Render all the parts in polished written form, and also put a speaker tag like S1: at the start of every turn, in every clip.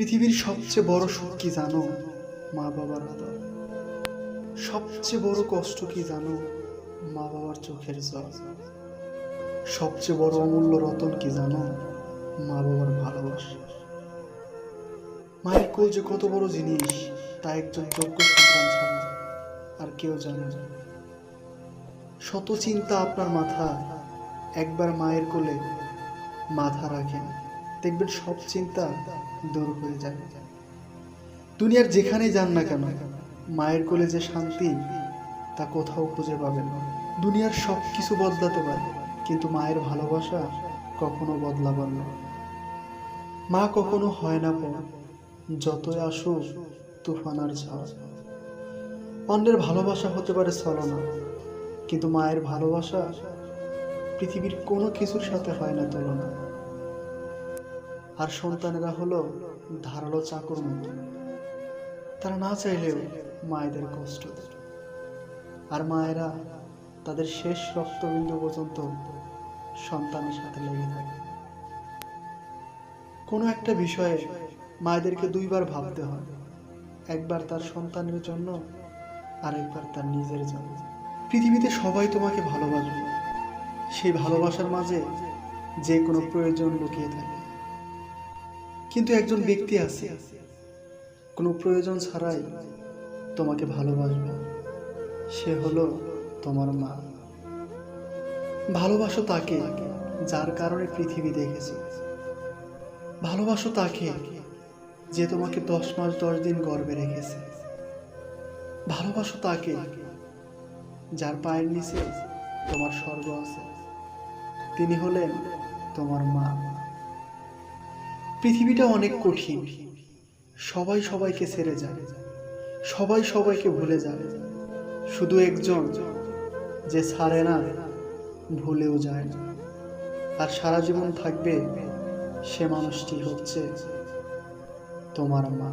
S1: পৃথিবীর সবচেয়ে বড় সুখ কি জানো? মা বাবার আদর। সবচেয়ে বড় কষ্ট কি জানো? মা বাবার চোখের জল। সবচেয়ে বড় অমূল্য রতন কি জানো? মা বাবার ভালোবাসা। মায়ের কোল যে কত বড় জিনিস তা একজন যোগ্য সন্তান ছাড়া আর কেউ জানে না। শত চিন্তা আপনার মাথায়, একবার মায়ের কোলে মাথা রাখেন, দেখবেন সব চিন্তা দূর হয়ে যাবে। দুনিয়ার যেখানেই যান না কেন, মায়ের কোলে যে শান্তি তা কোথাও খুঁজে পাবেন না। দুনিয়ার সব কিছু বদলাতে পারে, কিন্তু মায়ের ভালোবাসা কখনো বদলাবার না। মা কখনো হয় না পর, যতই আসুক তুফান আর ঝড়। অন্যের ভালোবাসা হতে পারে ছলনা, কিন্তু মায়ের ভালোবাসা পৃথিবীর কোনো কিছুর সাথে হয় না তুলনা। আর সন্তানেরা হলো ধারালো চাকুর মতো, তারা না চাইলেও মায়েদের কষ্ট দেয়। আর মায়েরা তাদের শেষ রক্তবিন্দু পর্যন্ত সন্তানের সাথে লেগে থাকে। কোনো একটা বিষয়ে মায়েদেরকে দুইবার ভাবতে হয়, একবার তার সন্তানের জন্য আর একবার তার নিজের জন্য। পৃথিবীতে সবাই তোমাকে ভালোবাসবে, সেই ভালোবাসার মাঝে যে কোনো প্রয়োজন লুকিয়ে থাকে। কিন্তু একজন ব্যক্তি আছে, কোনো প্রয়োজন ছাড়াই তোমাকে ভালোবাসবে, সে হলো তোমার মা। ভালোবাসো তাকে যার কারণে পৃথিবী দেখেছে। ভালোবাসো তাকে যে তোমাকে 10 মাস 10 দিন গর্ভে রেখেছে। ভালোবাসো তাকে যার পায়ের নিচে তোমার স্বর্গ আছে। তিনি হলেন তোমার মা। পৃথিবীটা অনেক কঠিন, সবাই সবাইকে ছেড়ে যায়, সবাই সবাইকে ভুলে যায়। শুধু একজন যে ছাড়ে না, ভুলেও যায় না, আর সারা জীবন থাকবে, সে মানুষটি হচ্ছে তোমার মা।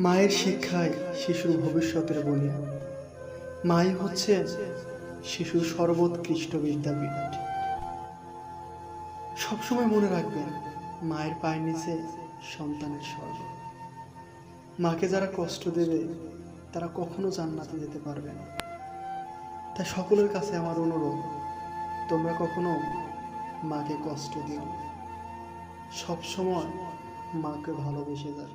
S1: মায়ের শিক্ষায় শিশুর ভবিষ্যতের বুনিয়াদ। মাই হচ্ছে শিশুর সর্বোৎকৃষ্ট বিদ্যাপীঠ। সবসময় মনে রাখবেন, মায়ের পায়ের নিচে সন্তানের স্বর্গ। মাকে যারা কষ্ট দেবে তারা কখনো জান্নাতে যেতে পারবে না। তাই সকলের কাছে আমার অনুরোধ, তোমরা কখনো মাকে কষ্ট দিও না। সবসময় মাকে ভালোবেসে যাও।